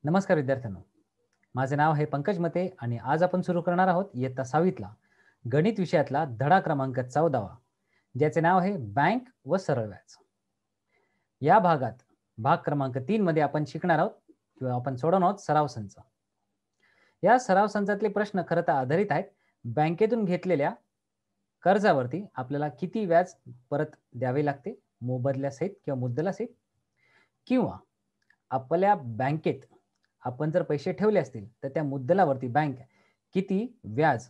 नमस्कार विद्यार्थ्यांनो, माझे नाव आहे पंकज मते आणि आज आपण सुरू करणार आहोत इयत्ता 6वीतला गणित विषयातला धडा क्रमांक 14वा, ज्याचे नाव आहे बँक व सरळ व्याज. या भाग क्रमांक 3 मध्ये आपण शिकणार आहोत किंवा आपण सोडवणार आहोत सराव संच. या सराव संचातले प्रश्न खरं तर आधारित आहेत बँकेतून घेतलेल्या कर्जावरती आपल्याला किती व्याज परत द्यावे लागते, मोबदल्यासहित किंवा मुद्दलासहित, किंवा आपल्या बँकेत आपण जर पैसे ठेवले असतील तर त्या मुद्दलावरती बँक किती व्याज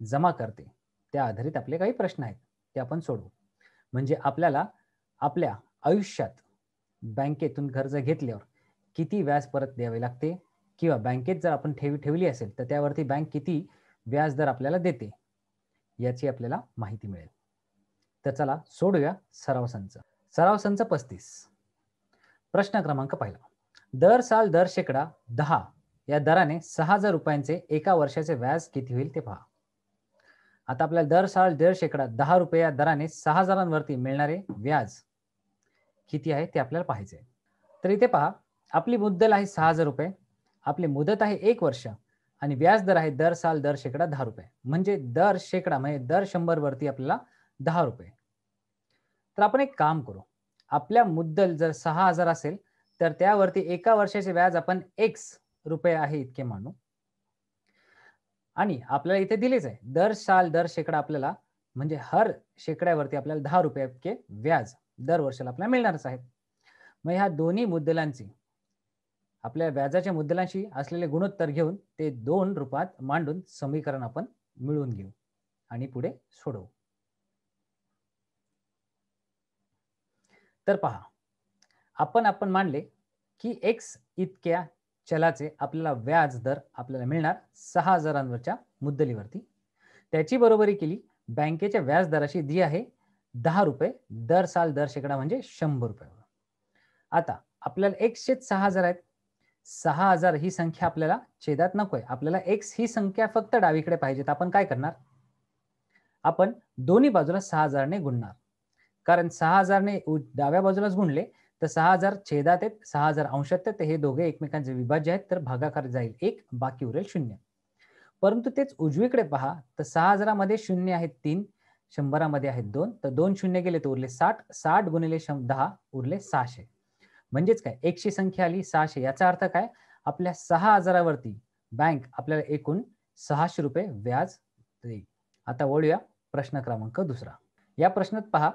जमा करते, त्या आधारित आपले काही प्रश्न आहेत ते आपण सोडवू. म्हणजे आपल्याला आपल्या आयुष्यात बँकेतून कर्ज घेतल्यावर किती व्याज परत द्यावे लागते, किंवा बँकेत जर आपण ठेवली असेल तर त्यावरती बँक किती व्याज दर आपल्याला देते, याची आपल्याला माहिती मिळेल. तर चला सोडूया सराव संच. सराव संच 35. प्रश्न क्रमांक पहिला. दर साल दर शेकडा 10 या दराने 6,000 रुपयांचे एका वर्षाचे व्याज किती होईल ते पहा. आता आपल्याला दर साल दर शेकडा 10 रुपये या दराने 6,000वरती मिळणारे व्याज किती आहे ते आपल्याला पाहायचे आहे. तर इथे पहा, आपली मुद्दल आहे 6,000 रुपये, आपली मुदत आहे 1 वर्ष आणि व्याज दर आहे दर साल दर शेकडा 10 रुपये. म्हणजे दर शेकडा म्हणजे दर 100 वरती आपल्याला 10 रुपये. तर आपण एक काम करू, आपल्या मुद्दल जर 6,000 असेल तर त्यावरती एका वर्षाचे व्याज आपण x रुपये आहे इतके मानू. आणि आपल्याला इथे दिलेच आहे दर साल दर शेकडा आपल्याला, म्हणजे हर शेकड्यावरती आपल्याला 10 रुपये इतके व्याज दर वर्षाला आपल्याला मिळणारच आहेत. मग ह्या दोन्ही मुद्दलांची, आपल्या व्याजाच्या मुद्दलांशी असलेले गुणोत्तर घेऊन ते 2 रूपात मांडून समीकरण आपण मिळवून घेऊ आणि पुढे सोडवू. तर पहा, आपण मांडले की x इतक्या चलाचे आपल्याला व्याज दर आपल्याला मिळणार 6,000वरच्या मुद्दलीवरती. त्याची बरोबरी केली बँकेच्या व्याज दराशी जी आहे 10 रुपये दर साल दर शेकडा म्हणजे 100 रुपयावर. आता आपल्याला x छेद 6,000 आहेत. 6,000 ही संख्या आपल्याला छेदात नकोय, आपल्याला x ही संख्या फक्त डावीकडे पाहिजे. तर आपण काय करणार, आपण दोन्ही बाजूला 6,000ने गुणणार. कारण 6,000ने डाव्या बाजूलाच गुणले तर 6,000 छेदात आहेत, 6,000 अंशात आहेत, तर हे दोघे एकमेकांचे विभाज्य आहेत, तर भागाकार जाईल 1, बाकी उरेल 0. परंतु तेच उजवीकडे पहा, तर 6,000मध्ये 0 आहेत 3, 100मध्ये आहेत 2, तर 2 शून्य गेले तर उरले 60, 60 गुणिले 10 उरले 600. म्हणजेच काय, x ची संख्या आली 600. याचा अर्थ काय, आपल्या 6,000वरती बँक आपल्याला एकूण 600 रुपये व्याज देईल. आता वळूया प्रश्न क्रमांक 2. या प्रश्नात पहा,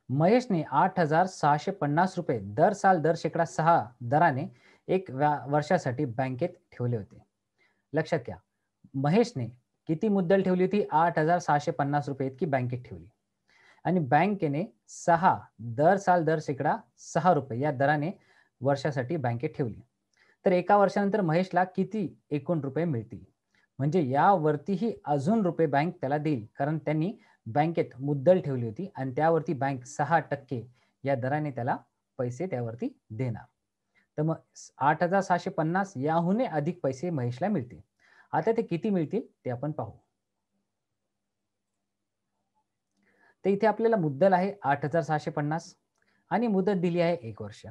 महेशने 8,650 रुपये दर साल दर शेकडा 6 दराने एक वर्षासाठी बँकेत ठेवले होते. लक्षात घ्या, महेशने किती मुद्दल ठेवली होती, 8,650 रुपये इतकी बँकेत ठेवली आणि बँकेने 6 दर साल दर शेकडा 6 रुपये या दराने वर्षासाठी बँकेत ठेवली. तर एका वर्षानंतर महेशला किती एकूण रुपये मिळतील, म्हणजे यावरतीही अजून रुपये बँक त्याला देईल, कारण त्यांनी बँकेत मुद्दल ठेवली होती आणि त्यावरती बँक 6% या दराने त्याला पैसे त्यावरती देणार. तर मग 8,650 याहून अधिक पैसे महेशला मिळतील. आता ते किती मिळतील ते आपण पाहू. तर इथे आपल्याला मुद्दल आहे 8,650 आणि मुदत दिली आहे 1 वर्ष.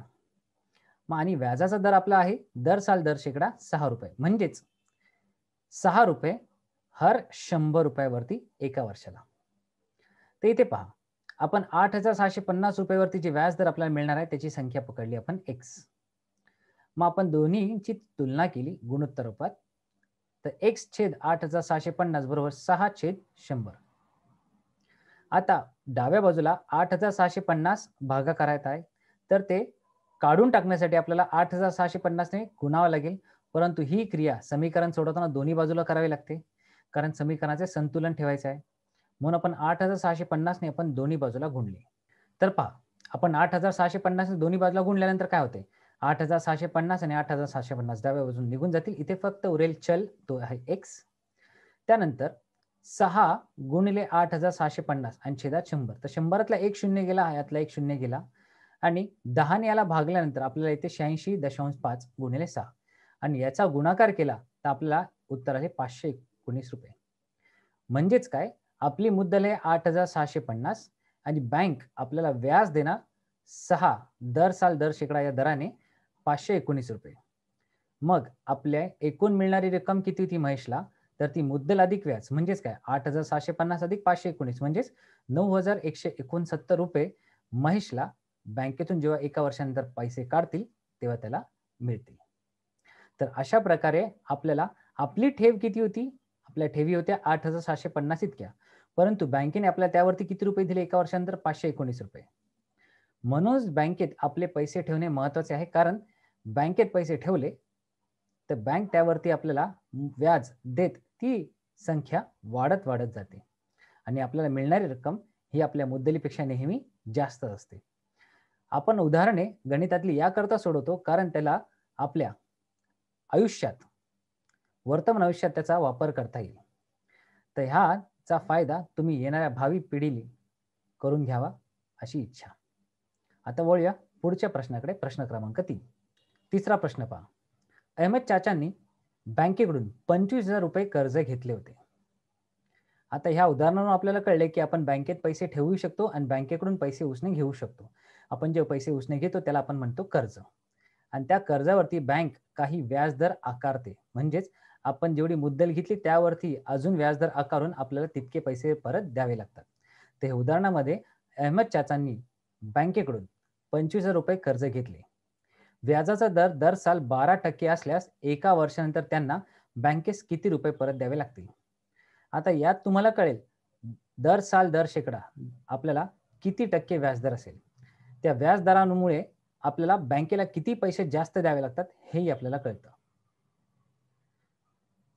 मग आणि व्याजाचा दर आपला आहे दर साल दर शेकडा 6 रुपये, म्हणजेच 6 रुपये हर 100 रुपयावरती एका वर्षाला. तर इथे पहा, आपण 8,650 रुपयावरती जे व्याज दर आपल्याला मिळणार आहे त्याची संख्या पकडली आपण x. मग आपण दोन्हीची तुलना केली गुणोत्तर रूपात, तर x छेद 8,650 बरोबर 6 छेद 100. आता डाव्या बाजूला 8,650 भागाकारात आहे, तर ते काढून टाकण्यासाठी आपल्याला 8,650ने गुणावं लागेल. परंतु ही क्रिया समीकरण सोडवताना दोन्ही बाजूला करावी लागते, कारण समीकरणाचे संतुलन ठेवायचे आहे. म्हणून आपण 8,650ने आपण दोन्ही बाजूला गुणले. तर पहा, आपण 8,650 दोन्ही बाजूला गुणल्यानंतर काय होते, 8,650 आणि 8,650 डाव्या बाजून निघून जातील. इथे फक्त उरेल चल, तो आहे x. त्यानंतर 6 गुणिले 8,650 आणि छेदात 100, तर 100तला 1 शून्य गेला, यातला 1 शून्य गेला आणि 10ने याला भागल्यानंतर आपल्याला इथे 86.5 गुणिले 6 आणि याचा गुणाकार केला तर आपल्याला उत्तर आहे 519 रुपये. म्हणजेच काय, आपली मुद्दल आहे 8,650 आणि बँक आपल्याला व्याज देणार 6 दर साल दर शेकडा या दराने 519 रुपये. मग आपल्या एकूण मिळणारी रक्कम किती होती महेशला, तर ती मुद्दल अधिक व्याज म्हणजेच काय 8,750 अधिक 519 म्हणजेच 9,169 रुपये महेशला बँकेतून जेव्हा एका वर्षानंतर पैसे काढतील तेव्हा त्याला मिळतील. तर अशा प्रकारे आपल्याला आपली ठेव किती होती, आपल्या ठेवी होत्या 8,750 इतक्या, परंतु बँकेने आपल्याला त्यावरती किती रुपये दिले एका वर्षानंतर 519 रुपये. म्हणूनच बँकेत आपले पैसे ठेवणे महत्वाचे आहे, कारण बँकेत पैसे ठेवले तर बँक त्यावरती आपल्याला व्याज देत ती संख्या वाढत वाढत जाते आणि आपल्याला मिळणारी रक्कम ही आपल्या मुद्दलीपेक्षा नेहमी जास्त असते. आपण उदाहरणे गणितातली याकरता सोडवतो कारण त्याला आपल्या आयुष्यात वर्तमान आयुष्यात त्याचा वापर करता येईल. तर ह्याचा फायदा तुम्ही येणाऱ्या भावी पिढीला करून घ्यावा अशी इच्छा. आता वळूया पुढच्या प्रश्नाकडे. प्रश्न क्रमांक 3. तिसरा प्रश्न पहा. अहमद चाचांनी बँकेकडून 25,000 रुपये कर्ज घेतले होते. आता ह्या उदाहरणावरून आपल्याला कळले की आपण बँकेत पैसे ठेवू शकतो आणि बँकेकडून पैसे उसने घेऊ शकतो. आपण जे पैसे उसने घेतो त्याला आपण म्हणतो कर्ज. आणि त्या कर्जावरती बँक काही व्याजदर आकारते. म्हणजेच आपण जेवढी मुद्दल घेतली त्यावरती अजून व्याजदर आकारून आपल्याला तितके पैसे परत द्यावे लागतात. ते उदाहरणामध्ये अहमद चाचांनी बँकेकडून 25,000 रुपये कर्ज घेतले. व्याजाचा दर दर साल 12% असल्यास एका वर्षानंतर त्यांना बँकेस किती रुपये परत द्यावे लागतील. आता यात तुम्हाला कळेल दर साल दर शेकडा आपल्याला किती टक्के व्याजदर असेल. त्या व्याजदरांमुळे आपल्याला बँकेला किती पैसे जास्त द्यावे लागतात हेही आपल्याला कळतं.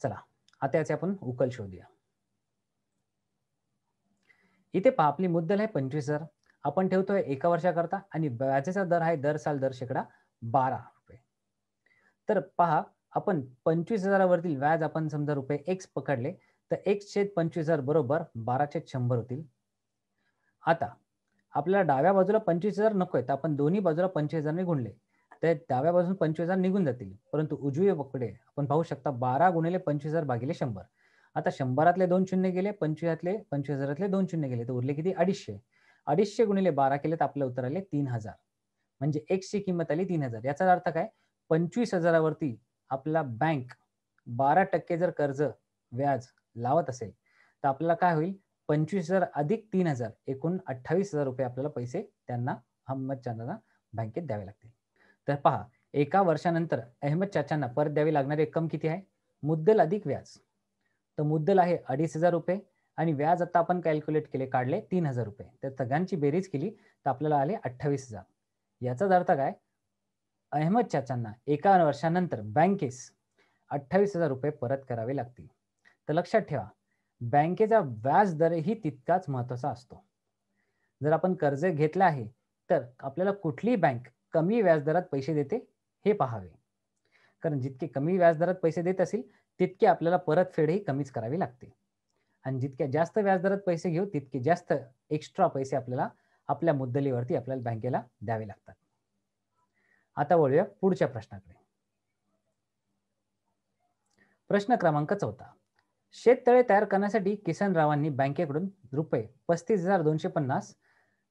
चला आता याचे आपण उकल शोधूया. इथे पहा आपली मुद्दल आहे 25,000. आपण ठेवतोय एका वर्षाकरता आणि व्याजाचा दर आहे दर साल दर शेकडा 12 रुपये. तर पहा आपण 25,000 वरील व्याज आपण समजा रुपये x पकडले तर x/25,000 बरोबर 12/100 होतील. आता आपल्याला डाव्या बाजूला 25,000 नको आहेत, आपण दोन्ही बाजूला 25,000 ने गुणले तर डाव्या बाजून 25,000 निघून जातील. परंतु उजवीकडे आपण पाहू शकता 12 गुणिले 25,000 भागिले 100. आता 100रातले 2 शून्य गेले, 25,000रातले 2 शून्य गेले, तर उरले किती 250. 250 गुणिले 12 केले तर आपलं उत्तर आले 3,000. म्हणजे x ची किंमत आली 3,000. याचा अर्थ काय 25,000 वरती आपला बँक 12% जर कर्ज व्याज लावत असेल तर आपल्याला काय होईल 25,000 अधिक 3,000 एकूण 28,000 रुपये आपल्याला पैसे त्यांना अहमद चाचांना बँकेत द्यावे लागतील. तर पहा एका वर्षानंतर अहमद चाचांना परत द्यावी लागणारी रक्कम किती आहे. मुद्दल अधिक व्याज. तर मुद्दल आहे 2,500 रुपये आणि व्याज आता आपण कॅल्क्युलेट केले काढले 3,000 रुपये. तर सगळ्यांची बेरीज केली तर आपल्याला आले 28,000. याचाच अर्थ काय अहमद चाचांना एका वर्षानंतर बँकेस 28,000 रुपये परत करावे लागतील. तर लक्षात ठेवा बँकेचा व्याज दरही तितकाच महत्वाचा असतो. जर आपण कर्ज घेतलं आहे तर आपल्याला कुठली बँक कमी व्याजदरात पैसे देते हे पाहावे. कारण जितके कमी व्याजदरात पैसे देत असेल तितके आपल्याला परतफेडही कमीच करावी लागते. आणि जितक्या जास्त व्याजदरात पैसे घेऊ तितके जास्त एक्स्ट्रा पैसे आपल्याला आपल्या मुद्दलीवरती आपल्याला बँकेला द्यावे लागतात. आता वळूया पुढच्या प्रश्नाकडे. प्रश्न क्रमांक 14. शेततळे तयार करण्यासाठी किसनरावांनी बँकेकडून रुपये 35,250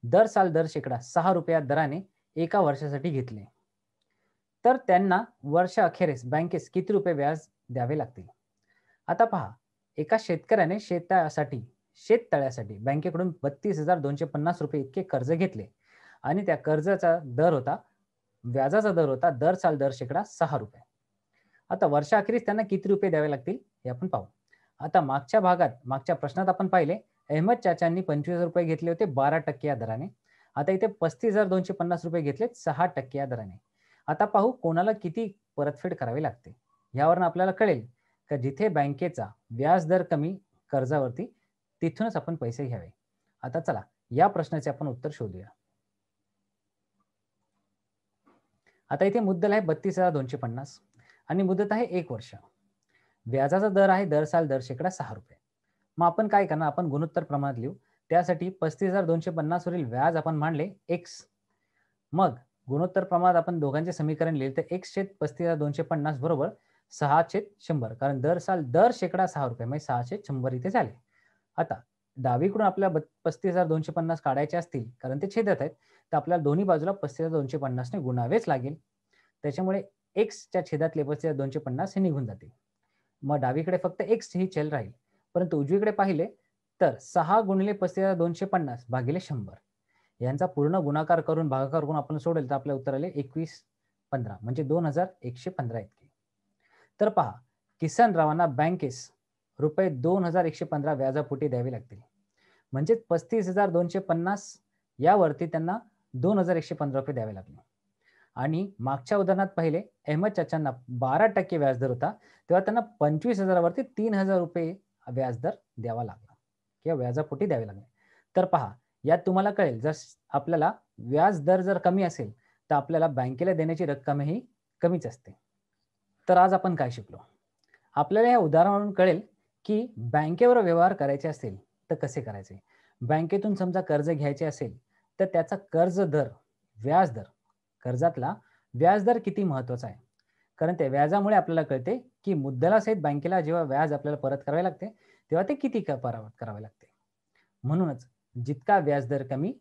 दर साल दर शेकडा 6 रुपया दराने एका वर्षासाठी घेतले. तर त्यांना वर्षाअखेरीस बँकेस किती रुपये व्याज द्यावे लागतील. आता पहा एका शेतकऱ्याने शेततळ्यासाठी बँकेकडून 32,250 रुपये इतके कर्ज घेतले आणि त्या कर्जाचा दर होता व्याजाचा दर होता दर साल दर शेकडा 6 रुपये. आता वर्षाअखेरीस त्यांना किती रुपये द्यावे लागतील हे आपण पाहू. आता मागच्या प्रश्नात आपण पाहिले अहमद चाचांनी 25,000 रुपये घेतले होते 12% या दराने. आता इथे 35,250 रुपये घेतले 6% या दराने. आता पाहू कोणाला किती परतफेड करावी लागते. यावरून आपल्याला कळेल का जिथे बँकेचा व्याज दर कमी कर्जावरती तिथूनच आपण पैसे घ्यावे. आता चला या प्रश्नाचे आपण उत्तर शोधूया. आता इथे मुद्दल आहे 32,250 आणि मुदत आहे 1 वर्ष. व्याजाचा दर आहे दर साल दर शेकडा 6 रुपये. मग आपण काय करणार आपण गुणोत्तर प्रमाणात लिहू. त्यासाठी 35,250 वरील व्याज आपण मांडले x. मग गुणोत्तर प्रमाणात आपण दोघांचे समीकरण लिहिले तर x/35,250 बरोबर 6/100 कारण दर साल दर शेकडा 6 रुपये म्हणजे 6/100 इथे झाले. आता डावीकडून आपल्याला 35,250 काढायचे असतील कारण ते छेदात आहेत तर आपल्याला दोन्ही बाजूला 35,250 ने गुणावेच लागेल. त्याच्यामुळे एक्सच्या छेदातले 250 हे निघून जातील. मग डावीकडे फक्त एक्स ही चल राहील. परंतु उजवीकडे पाहिले तर 6 गुणिले 250 भागिले 100 यांचा पूर्ण गुणाकार करून भागाकार करून आपण सोडेल तर आपल्या उत्तर आले 2115 म्हणजे 2115 इतके. तर पहा, किसनरावांना बँकेस रुपये 2115 व्याजापोटी द्यावे लागतील. म्हणजे 35,250 यावरती त्यांना 2115 रुपये द्यावे लागले. आणि मागच्या उदाहरणात पाहिले अहमद चाचांना 12% व्याजदर होता, तेव्हा त्यांना 25,000 वरती 3,000 रुपये व्याजदर द्यावा लागला किंवा व्याजापोटी द्यावे लागले. तर पहा, यात तुम्हाला कळेल जर आपल्याला व्याजदर जर कमी असेल तर आपल्याला बँकेला देण्याची रक्कमही कमीच असते. तर आज आपण काय शिकलो? आपल्याला या उदाहरणावरून कळेल की बँकेवर व्यवहार करायचे असेल तर कसे करायचे. बँकेतून समजा कर्ज घ्यायचे असेल तर त्याचा कर्ज दर, व्याजदर, कर्जातला व्याजदर किती महत्वाचा आहे. कारण त्या व्याजामुळे आपल्याला कळते की मुद्दलासहित बँकेला जेव्हा व्याज आपल्याला परत करावे लागते तेव्हा ते किती परत करावे लागते. म्हणूनच जितका व्याजदर कमी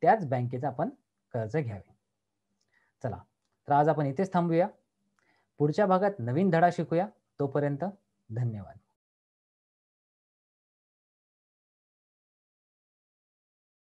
त्याच बँकेचा आपण कर्ज घ्यावे. चला, तर आज आपण इथेच थांबूया. पुढच्या भागात नवीन धडा शिकूया. तोपर्यंत धन्यवाद.